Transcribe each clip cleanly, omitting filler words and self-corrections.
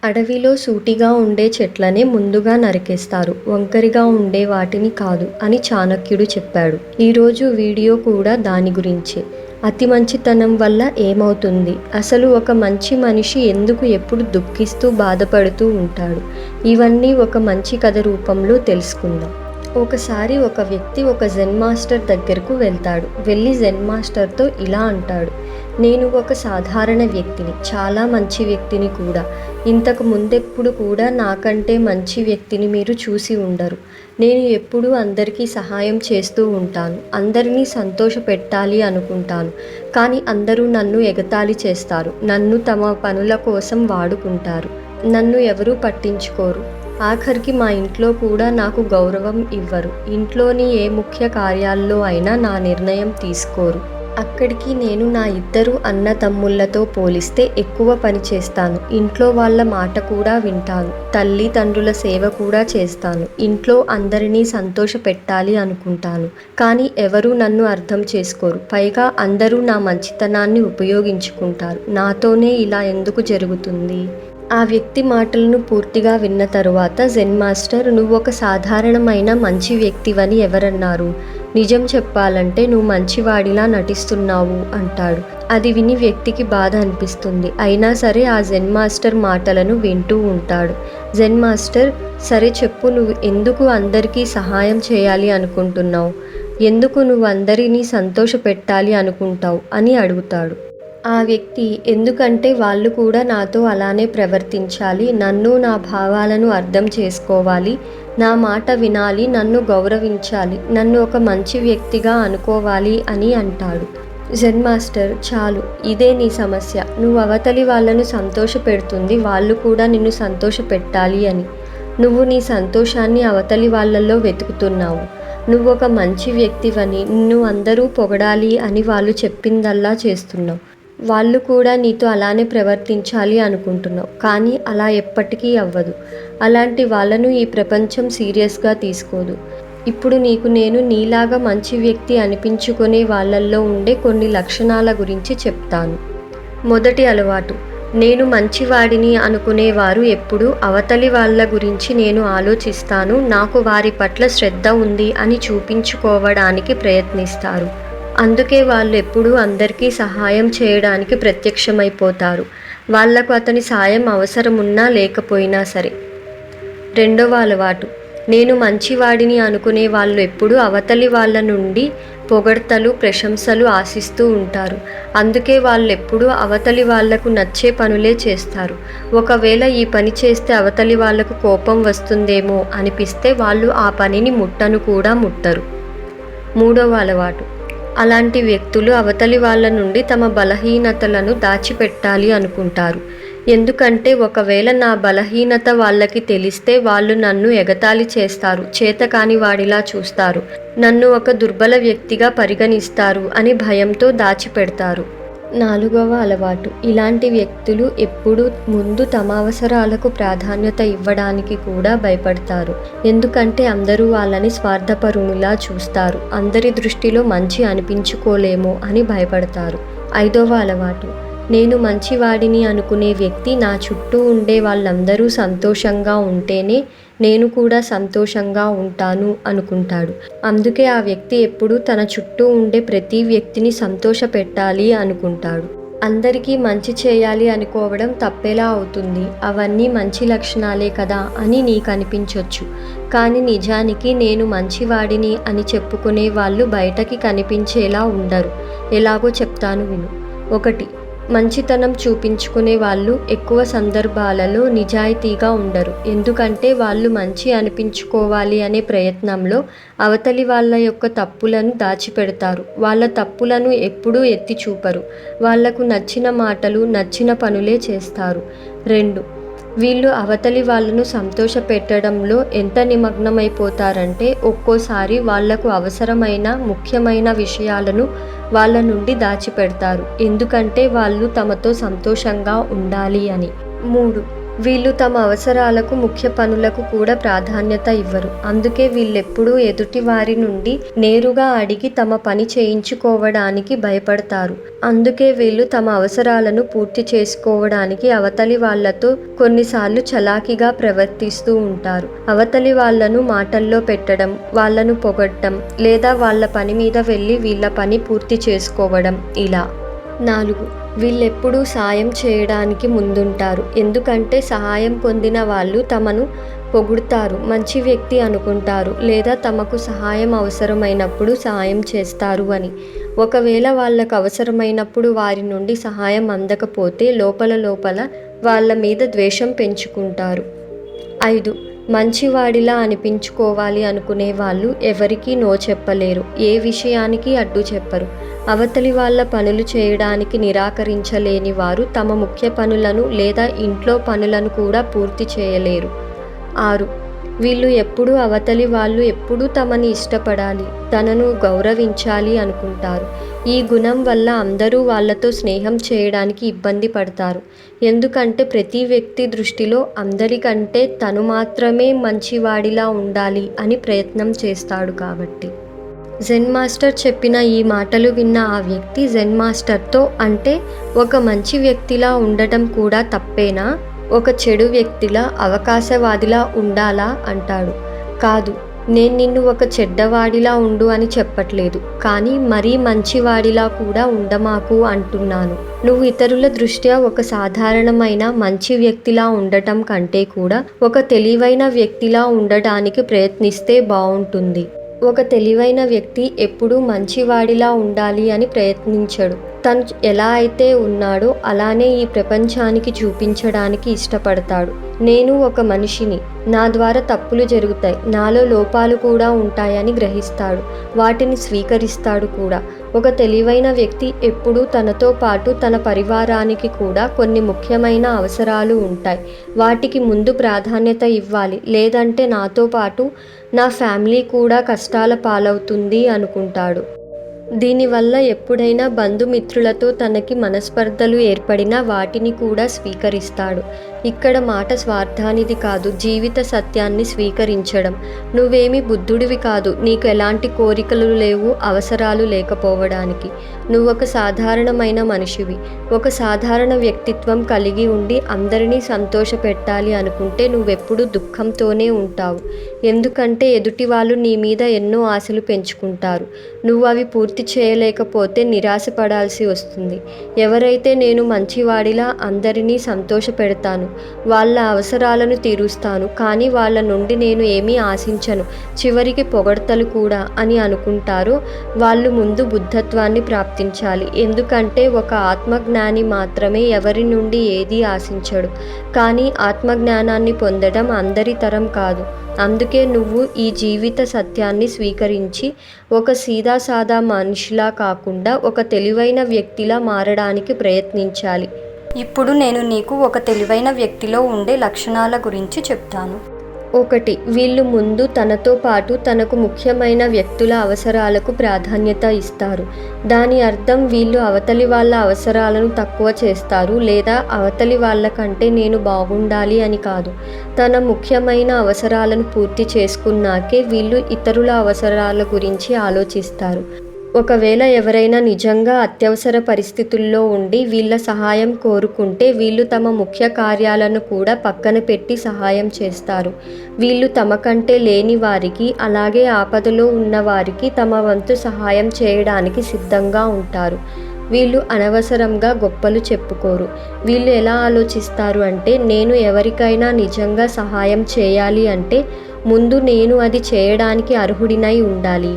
అడవిలో సూటిగా ఉండే చెట్లనే ముందుగా నరికేస్తారు, వంకరిగా ఉండే వాటిని కాదు అని చాణక్యుడు చెప్పాడు. ఈరోజు వీడియో కూడా దాని గురించే. అతి మంచితనం వల్ల ఏమవుతుంది, అసలు ఒక మంచి మనిషి ఎందుకు ఎప్పుడు దుఃఖిస్తూ బాధపడుతూ ఉంటాడు, ఇవన్నీ ఒక మంచి కథ రూపంలో తెలుసుకుందాం. ఒకసారి ఒక వ్యక్తి ఒక జెన్ మాస్టర్ దగ్గరకు వెళ్తాడు. వెళ్ళి జెన్ మాస్టర్తో ఇలా అంటాడు, నేను ఒక సాధారణ వ్యక్తిని, చాలా మంచి వ్యక్తిని కూడా. ఇంతకు ముందెప్పుడు కూడా నాకంటే మంచి వ్యక్తిని మీరు చూసి ఉండరు. నేను ఎప్పుడూ అందరికీ సహాయం చేస్తూ ఉంటాను, అందరినీ సంతోష పెట్టాలి అనుకుంటాను. కానీ అందరూ నన్ను ఎగతాళి చేస్తారు, నన్ను తమ పనుల కోసం వాడుకుంటారు, నన్ను ఎవరూ పట్టించుకోరు. ఆఖరికి మా ఇంట్లో కూడా నాకు గౌరవం ఇవ్వరు. ఇంట్లోని ఏ ముఖ్య కార్యాల్లో అయినా నా నిర్ణయం తీసుకోరు. అక్కడికి నేను నా ఇద్దరు అన్నతమ్ముళ్లతో పోలిస్తే ఎక్కువ పని చేస్తాను. ఇంట్లో వాళ్ళ మాట కూడా వింటాను. తల్లి తండ్రుల సేవ కూడా చేస్తాను. ఇంట్లో అందరినీ సంతోష పెట్టాలి అనుకుంటాను. కానీ ఎవరూ నన్ను అర్థం చేసుకోరు. పైగా అందరూ నా మంచితనాన్ని ఉపయోగించుకుంటారు. నాతోనే ఇలా ఎందుకు జరుగుతుంది? ఆ వ్యక్తి మాటలను పూర్తిగా విన్న తరువాత జెన్ మాస్టర్, నువ్వు ఒక సాధారణమైన మంచి వ్యక్తివని ఎవరన్నారు? నిజం చెప్పాలంటే నువ్వు మంచివాడిలా నటిస్తున్నావు అంటాడు. అది విని వ్యక్తికి బాధ అనిపిస్తుంది. అయినా సరే ఆ జెన్ మాస్టర్ మాటలను వింటూ ఉంటాడు. జెన్ మాస్టర్, సరే చెప్పు, నువ్వు ఎందుకు అందరికీ సహాయం చేయాలి అనుకుంటున్నావు? ఎందుకు నువ్వు అందరినీ సంతోష పెట్టాలి అనుకుంటావు అని అడుగుతాడు. ఆ వ్యక్తి, ఎందుకంటే వాళ్ళు కూడా నాతో అలానే ప్రవర్తించాలి, నన్ను నా భావాలను అర్థం చేసుకోవాలి, నా మాట వినాలి, నన్ను గౌరవించాలి, నన్ను ఒక మంచి వ్యక్తిగా అనుకోవాలి అని అంటాడు. జెన్ మాస్టర్, చాలు, ఇదే నీ సమస్య. నువ్వు అవతలి వాళ్ళను సంతోష పెడుతుంది వాళ్ళు కూడా నిన్ను సంతోష పెట్టాలి అని. నువ్వు నీ సంతోషాన్ని అవతలి వాళ్ళల్లో వెతుకుతున్నావు. నువ్వు ఒక మంచి వ్యక్తివని, నిన్ను అందరూ పొగడాలి అని వాళ్ళు చెప్పిందల్లా చేస్తున్నావు. వాళ్ళు కూడా నీతో అలానే ప్రవర్తించాలి అనుకుంటున్నావు. కానీ అలా ఎప్పటికీ అవ్వదు. అలాంటి వాళ్ళను ఈ ప్రపంచం సీరియస్గా తీసుకోదు. ఇప్పుడు నేను నీలాగా మంచి వ్యక్తి అనిపించుకునే వాళ్ళల్లో ఉండే కొన్ని లక్షణాల గురించి చెప్తాను. మొదటి అలవాటు, నేను మంచివాడిని అనుకునేవారు ఎప్పుడూ అవతలి వాళ్ళ గురించి నేను ఆలోచిస్తాను, నాకు వారి పట్ల శ్రద్ధ ఉంది అని చూపించుకోవడానికి ప్రయత్నిస్తారు. అందుకే వాళ్ళు ఎప్పుడూ అందరికీ సహాయం చేయడానికి ప్రత్యక్షమైపోతారు, వాళ్లకు అతని సాయం అవసరమున్నా లేకపోయినా సరే. రెండవ అలవాటు, నేను మంచివాడిని అనుకునే వాళ్ళు ఎప్పుడూ అవతలి వాళ్ళ నుండి పొగడ్తలు, ప్రశంసలు ఆశిస్తూ ఉంటారు. అందుకే వాళ్ళు ఎప్పుడూ అవతలి వాళ్లకు నచ్చే పనులే చేస్తారు. ఒకవేళ ఈ పని చేస్తే అవతలి వాళ్లకు కోపం వస్తుందేమో అనిపిస్తే వాళ్ళు ఆ పనిని ముట్టను కూడా ముట్టరు. మూడవ అలవాటు, అలాంటి వ్యక్తులు అవతలి వాళ్ళ నుండి తమ బలహీనతలను దాచిపెట్టాలి అనుకుంటారు. ఎందుకంటే ఒకవేళ నా బలహీనత వాళ్ళకి తెలిస్తే వాళ్ళు నన్ను ఎగతాళి చేస్తారు, చేతకాని వాడిలా చూస్తారు, నన్ను ఒక దుర్బల వ్యక్తిగా పరిగణిస్తారు అని భయంతో దాచిపెడతారు. నాలుగవ అలవాటు, ఇలాంటి వ్యక్తులు ఎప్పుడూ ముందు తమ అవసరాలకు ప్రాధాన్యత ఇవ్వడానికి కూడా భయపడతారు. ఎందుకంటే అందరూ వాళ్ళని స్వార్థపరునిలా చూస్తారు, అందరి దృష్టిలో మంచి అనిపించుకోలేమో అని భయపడతారు. ఐదవ అలవాటు, నేను మంచివాడిని అనుకునే వ్యక్తి నా చుట్టూ ఉండే వాళ్ళందరూ సంతోషంగా ఉంటేనే నేను కూడా సంతోషంగా ఉంటాను అనుకుంటాడు. అందుకే ఆ వ్యక్తి ఎప్పుడూ తన చుట్టూ ఉండే ప్రతి వ్యక్తిని సంతోష పెట్టాలి అనుకుంటాడు. అందరికీ మంచి చేయాలి అనుకోవడం తప్పేలా అవుతుంది? అవన్నీ మంచి లక్షణాలే కదా అని నీకు అనిపించొచ్చు. కానీ నిజానికి నేను మంచివాడిని అని చెప్పుకునే వాళ్ళు బయటకి కనిపించేలా ఉండరు. ఎలాగో చెప్తాను విను. 1. మంచితనం చూపించుకునే వాళ్ళు ఎక్కువ సందర్భాలలో నిజాయితీగా ఉండరు. ఎందుకంటే వాళ్ళు మంచి అనిపించుకోవాలి అనే ప్రయత్నంలో అవతలి వాళ్ళ యొక్క తప్పులను దాచిపెడతారు. వాళ్ళ తప్పులను ఎప్పుడూ ఎత్తి చూపరు. వాళ్లకు నచ్చిన మాటలు, నచ్చిన పనులే చేస్తారు. 2. వీళ్ళు అవతలి వాళ్ళను సంతోష పెట్టడంలో ఎంత నిమగ్నమైపోతారంటే ఒక్కోసారి వాళ్లకు అవసరమైన ముఖ్యమైన విషయాలను వాళ్ళ నుండి దాచిపెడతారు. ఎందుకంటే వాళ్ళు తమతో సంతోషంగా ఉండాలి అని. 3. వీళ్ళు తమ అవసరాలకు, ముఖ్య పనులకు కూడా ప్రాధాన్యత ఇవ్వరు. అందుకే వీళ్ళెప్పుడూ ఎదుటి వారి నుండి నేరుగా అడిగి తమ పని చేయించుకోవడానికి భయపడతారు. అందుకే వీళ్ళు తమ అవసరాలను పూర్తి చేసుకోవడానికి అవతలి వాళ్లతో కొన్నిసార్లు చలాకీగా ప్రవర్తిస్తూ ఉంటారు. అవతలి వాళ్లను మాటల్లో పెట్టడం, వాళ్లను పొగడ్డం, లేదా వాళ్ల పని మీద వెళ్ళి వీళ్ల పని పూర్తి చేసుకోవడం ఇలా. 4. వీళ్ళెప్పుడూ సాయం చేయడానికి ముందుంటారు. ఎందుకంటే సహాయం పొందిన వాళ్ళు తమను పొగుడుతారు, మంచి వ్యక్తి అనుకుంటారు, లేదా తమకు సహాయం అవసరమైనప్పుడు సహాయం చేస్తారు అని. ఒకవేళ వాళ్ళకు అవసరమైనప్పుడు వారి నుండి సహాయం అందకపోతే లోపల వాళ్ళ మీద ద్వేషం పెంచుకుంటారు. 5. మంచివాడిలా అనిపించుకోవాలి అనుకునే వాళ్ళు ఎవరికీ నో చెప్పలేరు, ఏ విషయానికి అడ్డు చెప్పరు. అవతలి వాళ్ళ పనులు చేయడానికి నిరాకరించలేని వారు తమ ముఖ్య పనులను లేదా ఇంట్లో పనులను కూడా పూర్తి చేయలేరు. 6. వీళ్ళు ఎప్పుడూ అవతలి వాళ్ళు ఎప్పుడూ తమని ఇష్టపడాలి, తనను గౌరవించాలి అనుకుంటారు. ఈ గుణం వల్ల అందరూ వాళ్ళతో స్నేహం చేయడానికి ఇబ్బంది పడతారు. ఎందుకంటే ప్రతి వ్యక్తి దృష్టిలో అందరికంటే తను మాత్రమే మంచివాడిలా ఉండాలి అని ప్రయత్నం చేస్తాడు కాబట్టి. జెన్ మాస్టర్ చెప్పిన ఈ మాటలు విన్న ఆ వ్యక్తి జెన్ మాస్టర్తో, అంటే ఒక మంచి వ్యక్తిలా ఉండటం కూడా తప్పేనా, ఒక చెడు వ్యక్తిలా, అవకాశవాదిలా ఉండాలా అంటాడు. కాదు, నేను నిన్ను ఒక చెడ్డవాడిలా ఉండు అని చెప్పట్లేదు, కానీ మరీ మంచివాడిలా కూడా ఉండమాకు అంటున్నాను. నువ్వు ఇతరుల దృష్ట్యా ఒక సాధారణమైన మంచి వ్యక్తిలా ఉండటం కంటే కూడా ఒక తెలివైన వ్యక్తిలా ఉండటానికి ప్రయత్నిస్తే బావుంటుంది. ఒక తెలివైన వ్యక్తి ఎప్పుడూ మంచివాడిలా ఉండాలి అని ప్రయత్నించడు. తను ఎలా అయితే ఉన్నాడో అలానే ఈ ప్రపంచానికి చూపించడానికి ఇష్టపడతాడు. నేను ఒక మనిషిని, నా ద్వారా తప్పులు జరుగుతాయి, నాలో లోపాలు కూడా ఉంటాయని గ్రహిస్తాడు, వాటిని స్వీకరిస్తాడు కూడా. ఒక తెలివైన వ్యక్తి ఎప్పుడూ తనతో పాటు తన పరివారానికి కూడా కొన్ని ముఖ్యమైన అవసరాలు ఉంటాయి, వాటికి ముందు ప్రాధాన్యత ఇవ్వాలి, లేదంటే నాతో పాటు నా ఫ్యామిలీ కూడా కష్టాల పాలవుతుంది అనుకుంటాడు. దీనివల్ల ఎప్పుడైనా బంధుమిత్రులతో తనకి మనస్పర్ధలు ఏర్పడినా వాటిని కూడా స్వీకరిస్తాడు. ఇక్కడ మాట స్వార్థానిది కాదు, జీవిత సత్యాన్ని స్వీకరించడం. నువ్వేమీ బుద్ధుడివి కాదు, నీకు ఎలాంటి కోరికలు లేవు, అవసరాలు లేకపోవడానికి. నువ్వొక సాధారణమైన మనిషివి. ఒక సాధారణ వ్యక్తిత్వం కలిగి ఉండి అందరినీ సంతోషపెట్టాలి అనుకుంటే నువ్వెప్పుడు దుఃఖంతోనే ఉంటావు. ఎందుకంటే ఎదుటి వాళ్ళు నీ మీద ఎన్నో ఆశలు పెంచుకుంటారు. నువ్వు అవి పూర్తి చేయలేకపోతే నిరాశపడాల్సి వస్తుంది. ఎవరైతే నేను మంచివాడిలా అందరినీ సంతోషపెడతాను, వాళ్ళ అవసరాలను తీరుస్తాను, కానీ వాళ్ళ నుండి నేను ఏమీ ఆశించను, చివరికి పొగడ్తలు కూడా అని అనుకుంటారో వాళ్ళు ముందు బుద్ధత్వాన్ని ప్రాప్తించాలి. ఎందుకంటే ఒక ఆత్మజ్ఞాని మాత్రమే ఎవరి నుండి ఏదీ ఆశించడు. కానీ ఆత్మజ్ఞానాన్ని పొందడం అందరి తరం కాదు. అందుకే నువ్వు ఈ జీవిత సత్యాన్ని స్వీకరించి ఒక సీదాసాదా మనిషిలా కాకుండా ఒక తెలివైన వ్యక్తిలా మారడానికి ప్రయత్నించాలి. ఇప్పుడు నేను నీకు ఒక తెలివైన వ్యక్తిలో ఉండే లక్షణాల గురించి చెప్తాను. 1. వీళ్ళు ముందు తనతో పాటు తనకు ముఖ్యమైన వ్యక్తుల అవసరాలకు ప్రాధాన్యత ఇస్తారు. దాని అర్థం వీళ్ళు అవతలి వాళ్ళ అవసరాలను తక్కువ చేస్తారు లేదా అవతలి వాళ్ళ కంటే నేను బాగుండాలి అని కాదు. తన ముఖ్యమైన అవసరాలను పూర్తి చేసుకున్నాకే వీళ్ళు ఇతరుల అవసరాల గురించి ఆలోచిస్తారు. ఒకవేళ ఎవరైనా నిజంగా అత్యవసర పరిస్థితుల్లో ఉండి వీళ్ళ సహాయం కోరుకుంటే వీళ్ళు తమ ముఖ్య కార్యాలను కూడా పక్కన పెట్టి సహాయం చేస్తారు. వీళ్ళు తమ కంటే లేని వారికి, అలాగే ఆపదలో ఉన్న వారికి తమ వంతు సహాయం చేయడానికి సిద్ధంగా ఉంటారు. వీళ్ళు అనవసరంగా గొప్పలు చెప్పుకోరు. వీళ్ళు ఎలా ఆలోచిస్తారు అంటే, నేను ఎవరికైనా నిజంగా సహాయం చేయాలి అంటే ముందు నేను అది చేయడానికి అర్హుడినై ఉండాలి.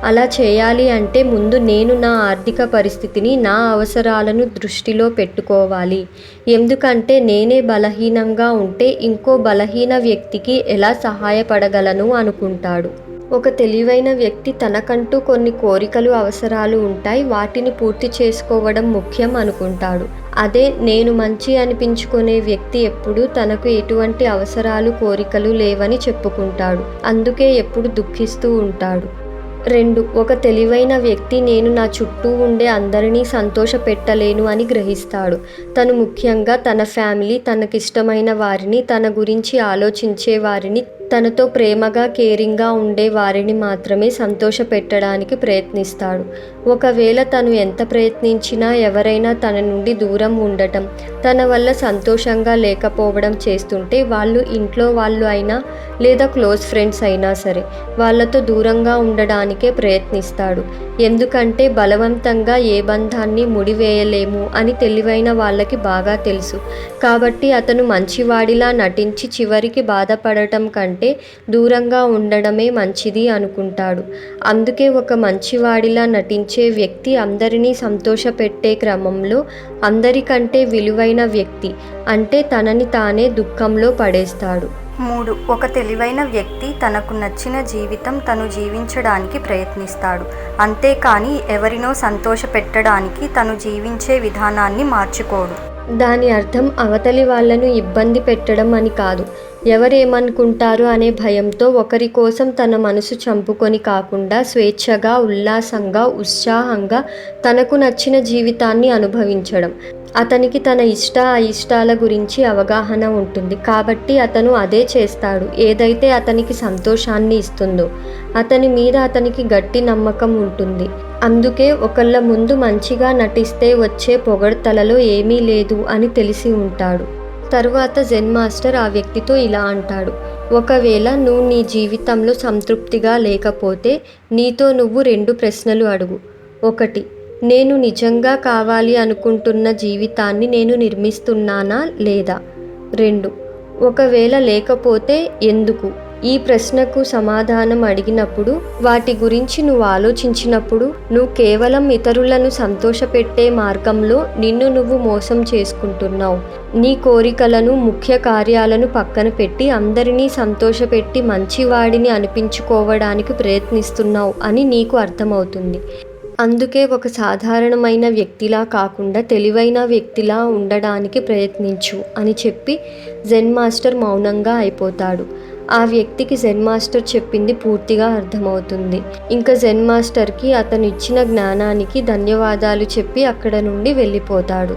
అలా చేయాలి అంటే ముందు నేను నా ఆర్థిక పరిస్థితిని, నా అవసరాలను దృష్టిలో పెట్టుకోవాలి. ఎందుకంటే నేనే బలహీనంగా ఉంటే ఇంకో బలహీన వ్యక్తికి ఎలా సహాయపడగలను అనుకుంటాడు. ఒక తెలివైన వ్యక్తి తనకంటూ కొన్ని కోరికలు, అవసరాలు ఉంటాయి, వాటిని పూర్తి చేసుకోవడం ముఖ్యం అనుకుంటాడు. అదే నేను మంచి అనిపించుకునే వ్యక్తి ఎప్పుడూ తనకు ఎటువంటి అవసరాలు, కోరికలు లేవని చెప్పుకుంటాడు. అందుకే ఎప్పుడు దుఃఖిస్తూ ఉంటాడు. 2. ఒక తెలివైన వ్యక్తి నేను నా చుట్టూ ఉండే అందరినీ సంతోషపెట్టలేను అని గ్రహిస్తాడు. తను ముఖ్యంగా తన ఫ్యామిలీ, తనకిష్టమైన వారిని, తన గురించి ఆలోచించే వారిని, తనతో ప్రేమగా కేరింగ్గా ఉండే వారిని మాత్రమే సంతోషపెట్టడానికి ప్రయత్నిస్తాడు. ఒకవేళ తను ఎంత ప్రయత్నించినా ఎవరైనా తన నుండి దూరం ఉండటం, తన వల్ల సంతోషంగా లేకపోవడం చేస్తుంటే వాళ్ళు ఇంట్లో వాళ్ళు అయినా లేదా క్లోజ్ ఫ్రెండ్స్ అయినా సరే వాళ్ళతో దూరంగా ఉండడానికే ప్రయత్నిస్తాడు. ఎందుకంటే బలవంతంగా ఏ బంధాన్ని ముడివేయలేము అని తెలివైన వాళ్ళకి బాగా తెలుసు. కాబట్టి అతను మంచివాడిలా నటించి చివరికి బాధపడటం కంటే దూరంగా ఉండడమే మంచిది అనుకుంటాడు. అందుకే ఒక మంచివాడిలా నటించే వ్యక్తి అందరినీ సంతోషపెట్టే క్రమంలో అందరికంటే విలువైన వ్యక్తి అంటే తనని తానే దుఃఖంలో పడేస్తాడు. 3. ఒక తెలివైన వ్యక్తి తనకు నచ్చిన జీవితం తను జీవించడానికి ప్రయత్నిస్తాడు. అంతేకాని ఎవరినో సంతోషపెట్టడానికి తను జీవించే విధానాన్ని మార్చుకోడు. దాని అర్థం అవతలి వాళ్ళను ఇబ్బంది పెట్టడం అని కాదు. ఎవరేమనుకుంటారు అనే భయంతో ఒకరి కోసం తన మనసు చంపుకొని కాకుండా స్వేచ్ఛగా, ఉల్లాసంగా, ఉత్సాహంగా తనకు నచ్చిన జీవితాన్ని అనుభవించడం. అతనికి తన ఇష్ట అయిష్టాల గురించి అవగాహన ఉంటుంది కాబట్టి అతను అదే చేస్తాడు. ఏదైతే అతనికి సంతోషాన్ని ఇస్తుందో అతని మీద అతనికి గట్టి నమ్మకం ఉంటుంది. అందుకే ఒకళ్ళ ముందు మంచిగా నటిస్తే వచ్చే పొగడ్తలలో ఏమీ లేదు అని తెలిసి ఉంటాడు. తరువాత జెన్ మాస్టర్ ఆ వ్యక్తితో ఇలా అంటాడు, ఒకవేళ నువ్వు నీ జీవితంలో సంతృప్తిగా లేకపోతే నీతో నువ్వు 2 ప్రశ్నలు అడుగు. 1. నేను నిజంగా కావాలి అనుకుంటున్న జీవితాన్ని నేను నిర్మిస్తున్నానా లేదా? 2. ఒకవేళ లేకపోతే ఎందుకు? ఈ ప్రశ్నకు సమాధానం అడిగినప్పుడు, వాటి గురించి నువ్వు ఆలోచించినప్పుడు నువ్వు కేవలం ఇతరులను సంతోషపెట్టే మార్గంలో నిన్ను నువ్వు మోసం చేసుకుంటున్నావు. నీ కోరికలను, ముఖ్య కార్యాలను పక్కన పెట్టి అందరినీ సంతోషపెట్టి మంచివాడిని అనిపించుకోవడానికి ప్రయత్నిస్తున్నావు అని నీకు అర్థమవుతుంది. అందుకే ఒక సాధారణమైన వ్యక్తిలా కాకుండా తెలివైన వ్యక్తిలా ఉండడానికి ప్రయత్నించు అని చెప్పి జెన్ మాస్టర్ మౌనంగా అయిపోతాడు. ఆ వ్యక్తికి జెన్ మాస్టర్ చెప్పింది పూర్తిగా అర్థమవుతుంది. ఇంకా జెన్ మాస్టర్కి అతను ఇచ్చిన జ్ఞానానికి ధన్యవాదాలు చెప్పి అక్కడ నుండి వెళ్ళిపోతాడు.